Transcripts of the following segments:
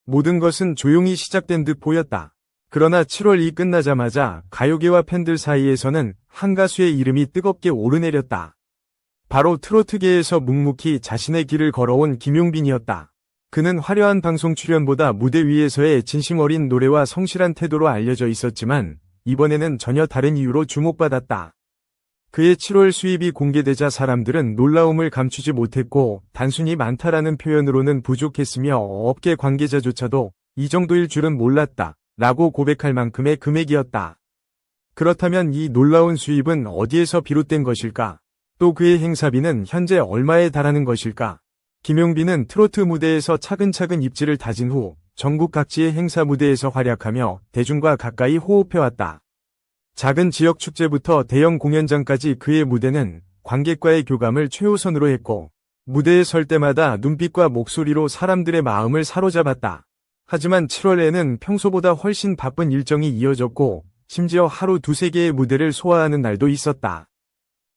모든 것은 조용히 시작된 듯 보였다. 그러나 7월이 끝나자마자 가요계와 팬들 사이에서는 한 가수의 이름이 뜨겁게 오르내렸다. 바로 트로트계에서 묵묵히 자신의 길을 걸어온 김용빈이었다. 그는 화려한 방송 출연보다 무대 위에서의 진심 어린 노래와 성실한 태도로 알려져 있었지만 이번에는 전혀 다른 이유로 주목받았다. 그의 7월 수입이 공개되자 사람들은 놀라움을 감추지 못했고 단순히 많다라는 표현으로는 부족했으며 업계 관계자조차도 이 정도일 줄은 몰랐다 라고 고백할 만큼의 금액이었다. 그렇다면 이 놀라운 수입은 어디에서 비롯된 것일까? 또 그의 행사비는 현재 얼마에 달하는 것일까? 김용빈은 트로트 무대에서 차근차근 입지를 다진 후 전국 각지의 행사 무대에서 활약하며 대중과 가까이 호흡해왔다. 작은 지역 축제부터 대형 공연장까지 그의 무대는 관객과의 교감을 최우선으로 했고 무대에 설 때마다 눈빛과 목소리로 사람들의 마음을 사로잡았다. 하지만 7월에는 평소보다 훨씬 바쁜 일정이 이어졌고 심지어 하루 두세 개의 무대를 소화하는 날도 있었다.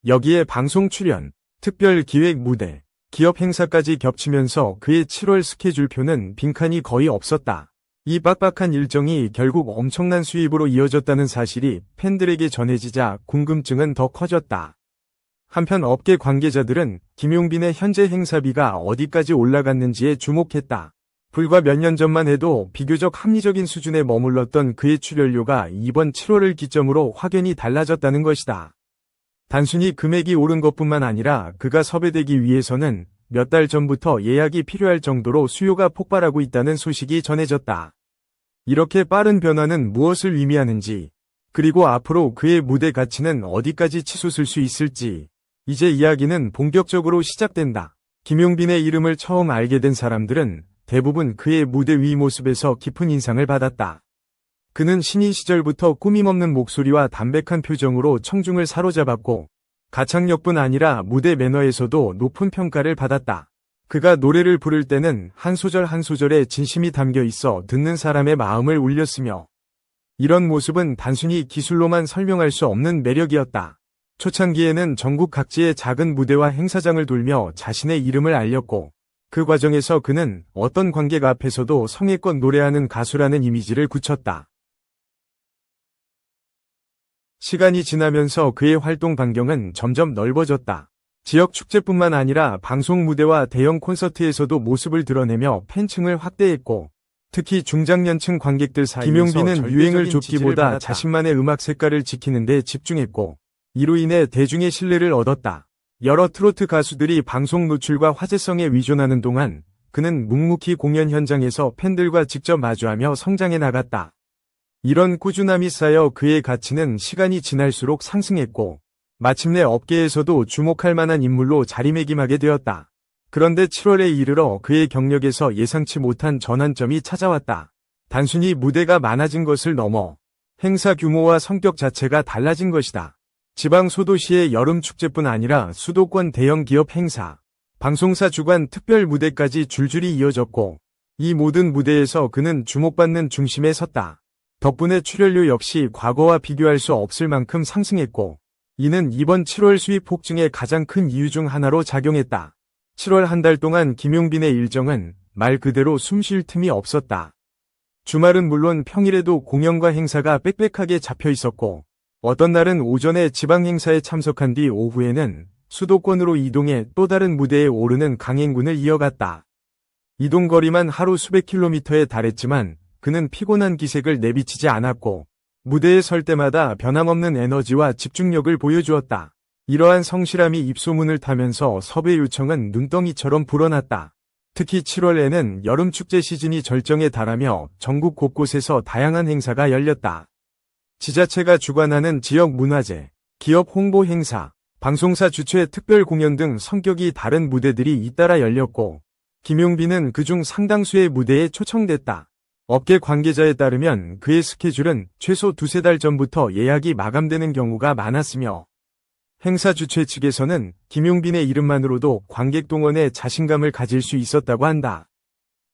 여기에 방송 출연, 특별 기획 무대, 기업 행사까지 겹치면서 그의 7월 스케줄표는 빈칸이 거의 없었다. 이 빡빡한 일정이 결국 엄청난 수입으로 이어졌다는 사실이 팬들에게 전해지자 궁금증은 더 커졌다. 한편 업계 관계자들은 김용빈의 현재 행사비가 어디까지 올라갔는지에 주목했다. 불과 몇 년 전만 해도 비교적 합리적인 수준에 머물렀던 그의 출연료가 이번 7월을 기점으로 확연히 달라졌다는 것이다. 단순히 금액이 오른 것뿐만 아니라 그가 섭외되기 위해서는 몇 달 전부터 예약이 필요할 정도로 수요가 폭발하고 있다는 소식이 전해졌다. 이렇게 빠른 변화는 무엇을 의미하는지, 그리고 앞으로 그의 무대 가치는 어디까지 치솟을 수 있을지, 이제 이야기는 본격적으로 시작된다. 김용빈의 이름을 처음 알게 된 사람들은 대부분 그의 무대 위 모습에서 깊은 인상을 받았다. 그는 신인 시절부터 꾸밈없는 목소리와 담백한 표정으로 청중을 사로잡았고 가창력뿐 아니라 무대 매너에서도 높은 평가를 받았다. 그가 노래를 부를 때는 한 소절 한 소절에 진심이 담겨 있어 듣는 사람의 마음을 울렸으며 이런 모습은 단순히 기술로만 설명할 수 없는 매력이었다. 초창기에는 전국 각지의 작은 무대와 행사장을 돌며 자신의 이름을 알렸고 그 과정에서 그는 어떤 관객 앞에서도 성의껏 노래하는 가수라는 이미지를 굳혔다. 시간이 지나면서 그의 활동 반경은 점점 넓어졌다. 지역 축제뿐만 아니라 방송 무대와 대형 콘서트에서도 모습을 드러내며 팬층을 확대했고 특히 중장년층 관객들 사이에서 김용빈은 유행을 좁기보다 자신만의 음악 색깔을 지키는 데 집중했고 이로 인해 대중의 신뢰를 얻었다. 여러 트로트 가수들이 방송 노출과 화제성에 위존하는 동안 그는 묵묵히 공연 현장에서 팬들과 직접 마주하며 성장해 나갔다. 이런 꾸준함이 쌓여 그의 가치는 시간이 지날수록 상승했고 마침내 업계에서도 주목할 만한 인물로 자리매김하게 되었다. 그런데 7월에 이르러 그의 경력에서 예상치 못한 전환점이 찾아왔다. 단순히 무대가 많아진 것을 넘어 행사 규모와 성격 자체가 달라진 것이다. 지방 소도시의 여름 축제뿐 아니라 수도권 대형 기업 행사, 방송사 주관 특별 무대까지 줄줄이 이어졌고 이 모든 무대에서 그는 주목받는 중심에 섰다. 덕분에 출연료 역시 과거와 비교할 수 없을 만큼 상승했고 이는 이번 7월 수입 폭증의 가장 큰 이유 중 하나로 작용했다. 7월 한 달 동안 김용빈의 일정은 말 그대로 숨 쉴 틈이 없었다. 주말은 물론 평일에도 공연과 행사가 빽빽하게 잡혀 있었고 어떤 날은 오전에 지방 행사에 참석한 뒤 오후에는 수도권으로 이동해 또 다른 무대에 오르는 강행군을 이어갔다. 이동 거리만 하루 수백 킬로미터에 달했지만 그는 피곤한 기색을 내비치지 않았고 무대에 설 때마다 변함없는 에너지와 집중력을 보여주었다. 이러한 성실함이 입소문을 타면서 섭외 요청은 눈덩이처럼 불어났다. 특히 7월에는 여름축제 시즌이 절정에 달하며 전국 곳곳에서 다양한 행사가 열렸다. 지자체가 주관하는 지역 문화제, 기업 홍보 행사, 방송사 주최 특별 공연 등 성격이 다른 무대들이 잇따라 열렸고 김용빈은 그중 상당수의 무대에 초청됐다. 업계 관계자에 따르면 그의 스케줄은 최소 두세 달 전부터 예약이 마감되는 경우가 많았으며 행사 주최 측에서는 김용빈의 이름만으로도 관객 동원에 자신감을 가질 수 있었다고 한다.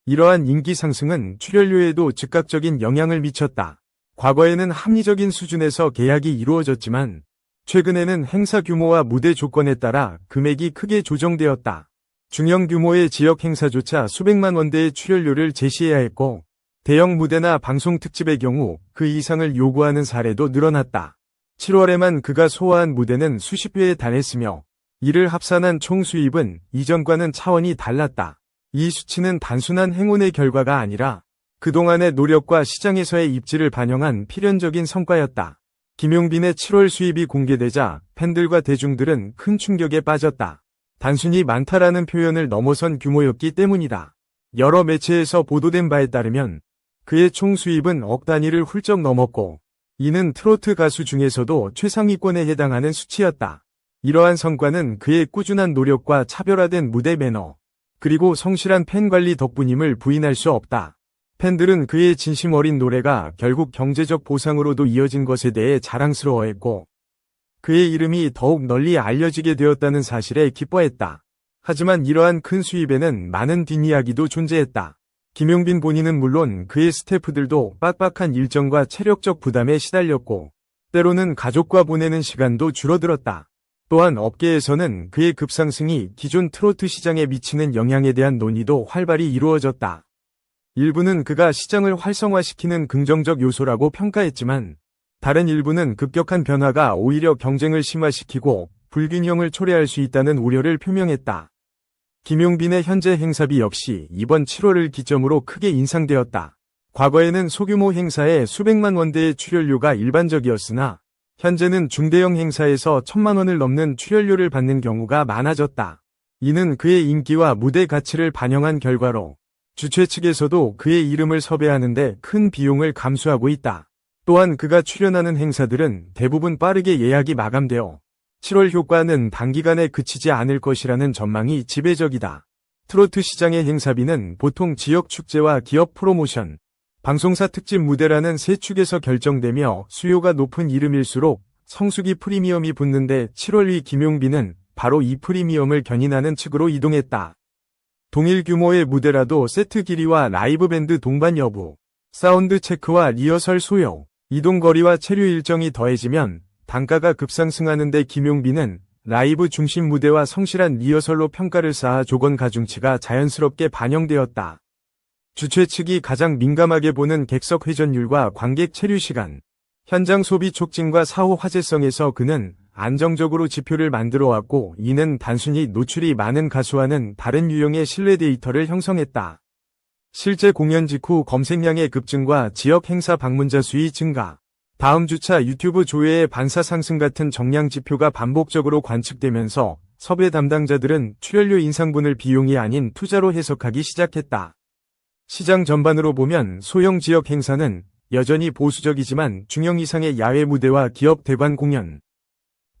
이러한 인기 상승은 출연료에도 즉각적인 영향을 미쳤다. 과거에는 합리적인 수준에서 계약이 이루어졌지만 최근에는 행사 규모와 무대 조건에 따라 금액이 크게 조정되었다. 중형 규모의 지역 행사조차 수백만 원대의 출연료를 제시해야 했고, 대형 무대나 방송 특집의 경우 그 이상을 요구하는 사례도 늘어났다. 7월에만 그가 소화한 무대는 수십 회에 달했으며, 이를 합산한 총 수입은 이전과는 차원이 달랐다. 이 수치는 단순한 행운의 결과가 아니라 그동안의 노력과 시장에서의 입지를 반영한 필연적인 성과였다. 김용빈의 7월 수입이 공개되자 팬들과 대중들은 큰 충격에 빠졌다. 단순히 많다라는 표현을 넘어선 규모였기 때문이다. 여러 매체에서 보도된 바에 따르면 그의 총 수입은 억 단위를 훌쩍 넘었고, 이는 트로트 가수 중에서도 최상위권에 해당하는 수치였다. 이러한 성과는 그의 꾸준한 노력과 차별화된 무대 매너, 그리고 성실한 팬 관리 덕분임을 부인할 수 없다. 팬들은 그의 진심 어린 노래가 결국 경제적 보상으로도 이어진 것에 대해 자랑스러워했고, 그의 이름이 더욱 널리 알려지게 되었다는 사실에 기뻐했다. 하지만 이러한 큰 수입에는 많은 뒷이야기도 존재했다. 김용빈 본인은 물론 그의 스태프들도 빡빡한 일정과 체력적 부담에 시달렸고, 때로는 가족과 보내는 시간도 줄어들었다. 또한 업계에서는 그의 급상승이 기존 트로트 시장에 미치는 영향에 대한 논의도 활발히 이루어졌다. 일부는 그가 시장을 활성화시키는 긍정적 요소라고 평가했지만, 다른 일부는 급격한 변화가 오히려 경쟁을 심화시키고 불균형을 초래할 수 있다는 우려를 표명했다. 김용빈의 현재 행사비 역시 이번 7월을 기점으로 크게 인상되었다. 과거에는 소규모 행사에 수백만 원대의 출연료가 일반적이었으나, 현재는 중대형 행사에서 1,000만 원을 넘는 출연료를 받는 경우가 많아졌다. 이는 그의 인기와 무대 가치를 반영한 결과로, 주최 측에서도 그의 이름을 섭외하는데 큰 비용을 감수하고 있다. 또한 그가 출연하는 행사들은 대부분 빠르게 예약이 마감되어 7월 효과는 단기간에 그치지 않을 것이라는 전망이 지배적이다. 트로트 시장의 행사비는 보통 지역 축제와 기업 프로모션, 방송사 특집 무대라는 세 축에서 결정되며 수요가 높은 이름일수록 성수기 프리미엄이 붙는데 7월의 김용빈은 바로 이 프리미엄을 견인하는 측으로 이동했다. 동일 규모의 무대라도 세트 길이와 라이브 밴드 동반 여부, 사운드 체크와 리허설 소요, 이동 거리와 체류 일정이 더해지면 단가가 급상승하는데 김용빈은 라이브 중심 무대와 성실한 리허설로 평가를 쌓아 조건 가중치가 자연스럽게 반영되었다. 주최 측이 가장 민감하게 보는 객석 회전율과 관객 체류 시간, 현장 소비 촉진과 사후 화제성에서 그는 안정적으로 지표를 만들어 왔고, 이는 단순히 노출이 많은 가수와는 다른 유형의 신뢰 데이터를 형성했다. 실제 공연 직후 검색량의 급증과 지역 행사 방문자 수의 증가, 다음 주차 유튜브 조회의 반사 상승 같은 정량 지표가 반복적으로 관측되면서 섭외 담당자들은 출연료 인상분을 비용이 아닌 투자로 해석하기 시작했다. 시장 전반으로 보면 소형 지역 행사는 여전히 보수적이지만 중형 이상의 야외 무대와 기업 대관 공연,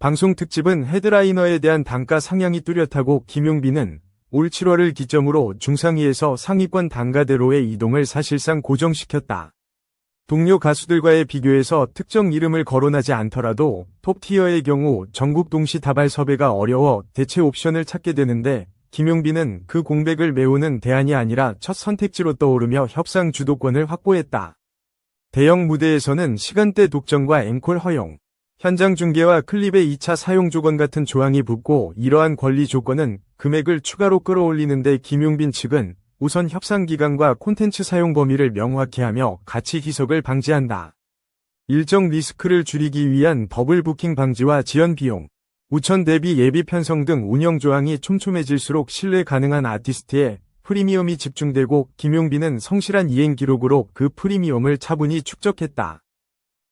방송 특집은 헤드라이너에 대한 단가 상향이 뚜렷하고, 김용빈은 올 7월을 기점으로 중상위에서 상위권 단가대로의 이동을 사실상 고정시켰다. 동료 가수들과의 비교에서 특정 이름을 거론하지 않더라도 톱티어의 경우 전국 동시 다발 섭외가 어려워 대체 옵션을 찾게 되는데, 김용빈은 그 공백을 메우는 대안이 아니라 첫 선택지로 떠오르며 협상 주도권을 확보했다. 대형 무대에서는 시간대 독점과 앵콜 허용, 현장 중계와 클립의 2차 사용 조건 같은 조항이 붙고, 이러한 권리 조건은 금액을 추가로 끌어올리는데 김용빈 측은 우선 협상 기간과 콘텐츠 사용 범위를 명확히 하며 가치 희석을 방지한다. 일정 리스크를 줄이기 위한 더블 부킹 방지와 지연 비용, 우천 대비 예비 편성 등 운영 조항이 촘촘해질수록 신뢰 가능한 아티스트의 프리미엄이 집중되고, 김용빈은 성실한 이행 기록으로 그 프리미엄을 차분히 축적했다.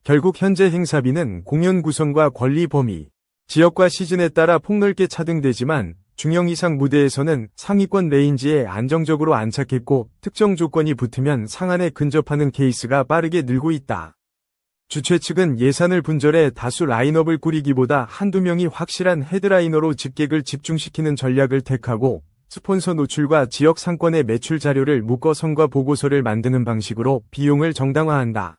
결국 현재 행사비는 공연 구성과 권리 범위, 지역과 시즌에 따라 폭넓게 차등되지만, 중형 이상 무대에서는 상위권 레인지에 안정적으로 안착했고, 특정 조건이 붙으면 상한에 근접하는 케이스가 빠르게 늘고 있다. 주최 측은 예산을 분절해 다수 라인업을 꾸리기보다 한두 명이 확실한 헤드라이너로 집객을 집중시키는 전략을 택하고, 스폰서 노출과 지역 상권의 매출 자료를 묶어 성과 보고서를 만드는 방식으로 비용을 정당화한다.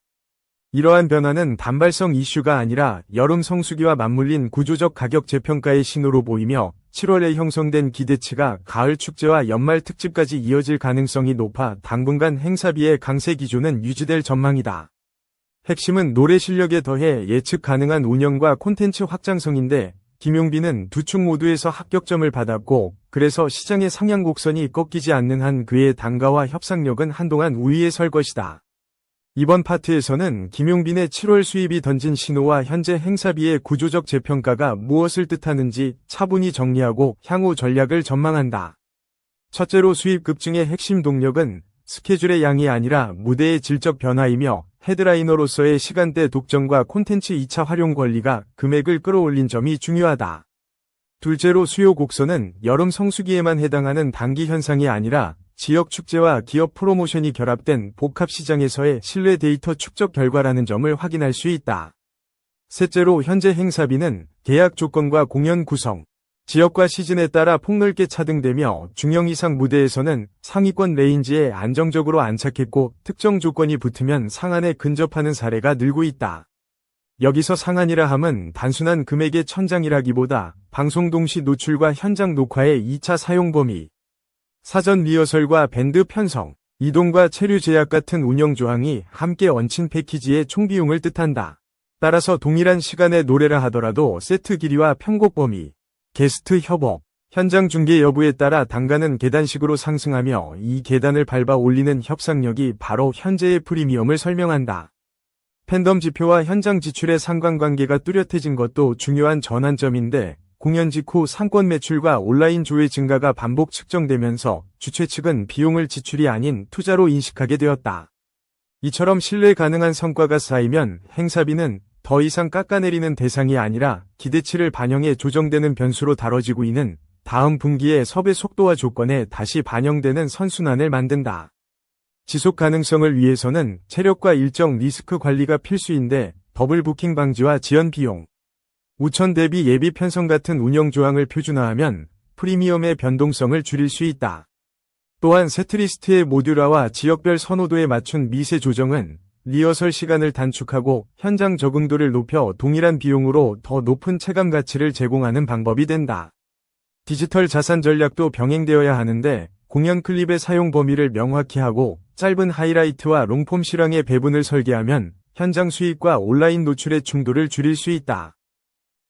이러한 변화는 단발성 이슈가 아니라 여름 성수기와 맞물린 구조적 가격 재평가의 신호로 보이며, 7월에 형성된 기대치가 가을 축제와 연말 특집까지 이어질 가능성이 높아 당분간 행사비의 강세 기조는 유지될 전망이다. 핵심은 노래 실력에 더해 예측 가능한 운영과 콘텐츠 확장성인데, 김용빈은 두 축 모두에서 합격점을 받았고, 그래서 시장의 상향 곡선이 꺾이지 않는 한 그의 단가와 협상력은 한동안 우위에 설 것이다. 이번 파트에서는 김용빈의 7월 수입이 던진 신호와 현재 행사비의 구조적 재평가가 무엇을 뜻하는지 차분히 정리하고 향후 전략을 전망한다. 첫째로 수입 급증의 핵심 동력은 스케줄의 양이 아니라 무대의 질적 변화이며 헤드라이너로서의 시간대 독점과 콘텐츠 2차 활용 권리가 금액을 끌어올린 점이 중요하다. 둘째로 수요 곡선은 여름 성수기에만 해당하는 단기 현상이 아니라 지역 축제와 기업 프로모션이 결합된 복합 시장에서의 신뢰 데이터 축적 결과라는 점을 확인할 수 있다. 셋째로 현재 행사비는 계약 조건과 공연 구성, 지역과 시즌에 따라 폭넓게 차등되며 중형 이상 무대에서는 상위권 레인지에 안정적으로 안착했고 특정 조건이 붙으면 상한에 근접하는 사례가 늘고 있다. 여기서 상한이라 함은 단순한 금액의 천장이라기보다 방송 동시 노출과 현장 녹화의 2차 사용 범위, 사전 리허설과 밴드 편성, 이동과 체류 제약 같은 운영 조항이 함께 얹힌 패키지의 총비용을 뜻한다. 따라서 동일한 시간에 노래라 하더라도 세트 길이와 편곡 범위, 게스트 협업, 현장 중계 여부에 따라 단가는 계단식으로 상승하며 이 계단을 밟아 올리는 협상력이 바로 현재의 프리미엄을 설명한다. 팬덤 지표와 현장 지출의 상관관계가 뚜렷해진 것도 중요한 전환점인데 공연 직후 상권 매출과 온라인 조회 증가가 반복 측정되면서 주최 측은 비용을 지출이 아닌 투자로 인식하게 되었다. 이처럼 신뢰 가능한 성과가 쌓이면 행사비는 더 이상 깎아내리는 대상이 아니라 기대치를 반영해 조정되는 변수로 다뤄지고 있는 다음 분기의 섭외 속도와 조건에 다시 반영되는 선순환을 만든다. 지속 가능성을 위해서는 체력과 일정 리스크 관리가 필수인데 더블 부킹 방지와 지연 비용, 우천 대비 예비 편성 같은 운영 조항을 표준화하면 프리미엄의 변동성을 줄일 수 있다. 또한 세트리스트의 모듈화와 지역별 선호도에 맞춘 미세 조정은 리허설 시간을 단축하고 현장 적응도를 높여 동일한 비용으로 더 높은 체감 가치를 제공하는 방법이 된다. 디지털 자산 전략도 병행되어야 하는데 공연 클립의 사용 범위를 명확히 하고 짧은 하이라이트와 롱폼 실황의 배분을 설계하면 현장 수익과 온라인 노출의 충돌을 줄일 수 있다.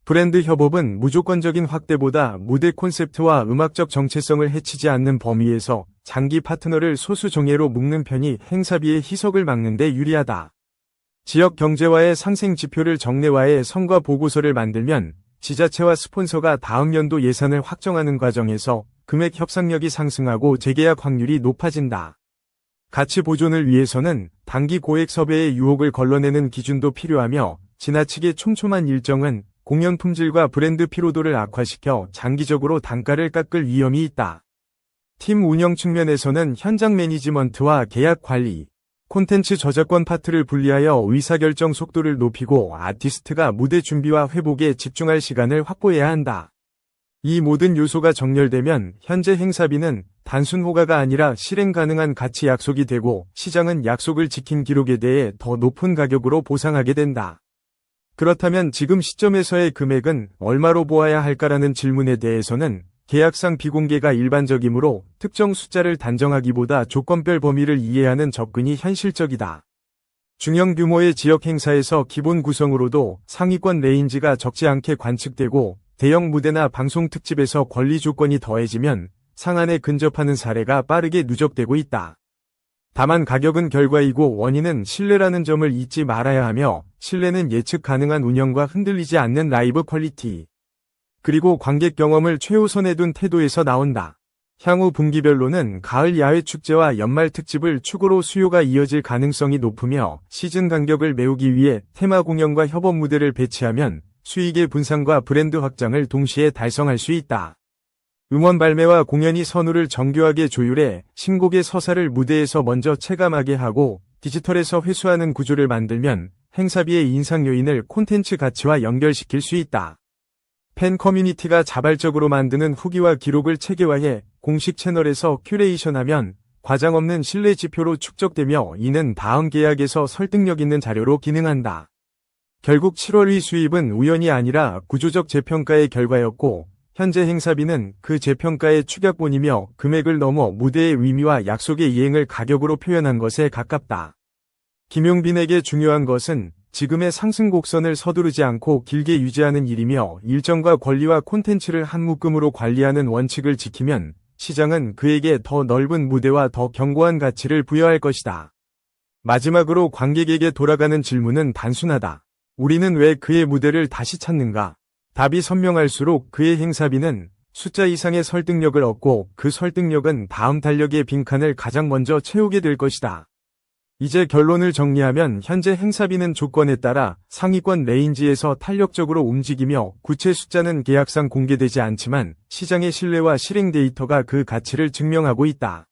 브랜드 협업은 무조건적인 확대보다 무대 콘셉트와 음악적 정체성을 해치지 않는 범위에서 장기 파트너를 소수 정예로 묶는 편이 행사비의 희석을 막는 데 유리하다. 지역 경제와의 상생 지표를 정례화해 성과 보고서를 만들면 지자체와 스폰서가 다음 연도 예산을 확정하는 과정에서 금액 협상력이 상승하고 재계약 확률이 높아진다. 가치 보존을 위해서는 단기 고액 섭외의 유혹을 걸러내는 기준도 필요하며 지나치게 촘촘한 일정은 공연 품질과 브랜드 피로도를 악화시켜 장기적으로 단가를 깎을 위험이 있다. 팀 운영 측면에서는 현장 매니지먼트와 계약 관리, 콘텐츠 저작권 파트를 분리하여 의사결정 속도를 높이고 아티스트가 무대 준비와 회복에 집중할 시간을 확보해야 한다. 이 모든 요소가 정렬되면 현재 행사비는 단순 호가가 아니라 실행 가능한 가치 약속이 되고 시장은 약속을 지킨 기록에 대해 더 높은 가격으로 보상하게 된다. 그렇다면 지금 시점에서의 금액은 얼마로 보아야 할까라는 질문에 대해서는 계약상 비공개가 일반적이므로 특정 숫자를 단정하기보다 조건별 범위를 이해하는 접근이 현실적이다. 중형 규모의 지역 행사에서 기본 구성으로도 상위권 레인지가 적지 않게 관측되고 대형 무대나 방송 특집에서 권리 조건이 더해지면 상한에 근접하는 사례가 빠르게 누적되고 있다. 다만 가격은 결과이고 원인은 신뢰라는 점을 잊지 말아야 하며 신뢰는 예측 가능한 운영과 흔들리지 않는 라이브 퀄리티, 그리고 관객 경험을 최우선에 둔 태도에서 나온다. 향후 분기별로는 가을 야외 축제와 연말 특집을 축으로 수요가 이어질 가능성이 높으며 시즌 간격을 메우기 위해 테마 공연과 협업 무대를 배치하면 수익의 분산과 브랜드 확장을 동시에 달성할 수 있다. 음원 발매와 공연이 선후를 정교하게 조율해 신곡의 서사를 무대에서 먼저 체감하게 하고 디지털에서 회수하는 구조를 만들면 행사비의 인상 요인을 콘텐츠 가치와 연결시킬 수 있다. 팬 커뮤니티가 자발적으로 만드는 후기와 기록을 체계화해 공식 채널에서 큐레이션하면 과장 없는 신뢰 지표로 축적되며 이는 다음 계약에서 설득력 있는 자료로 기능한다. 결국 7월의 수입은 우연이 아니라 구조적 재평가의 결과였고 현재 행사비는 그 재평가의 축약본이며 금액을 넘어 무대의 의미와 약속의 이행을 가격으로 표현한 것에 가깝다. 김용빈에게 중요한 것은 지금의 상승 곡선을 서두르지 않고 길게 유지하는 일이며 일정과 권리와 콘텐츠를 한 묶음으로 관리하는 원칙을 지키면 시장은 그에게 더 넓은 무대와 더 견고한 가치를 부여할 것이다. 마지막으로 관객에게 돌아가는 질문은 단순하다. 우리는 왜 그의 무대를 다시 찾는가? 답이 선명할수록 그의 행사비는 숫자 이상의 설득력을 얻고 그 설득력은 다음 달력의 빈칸을 가장 먼저 채우게 될 것이다. 이제 결론을 정리하면 현재 행사비는 조건에 따라 상위권 레인지에서 탄력적으로 움직이며 구체 숫자는 계약상 공개되지 않지만 시장의 신뢰와 실행 데이터가 그 가치를 증명하고 있다.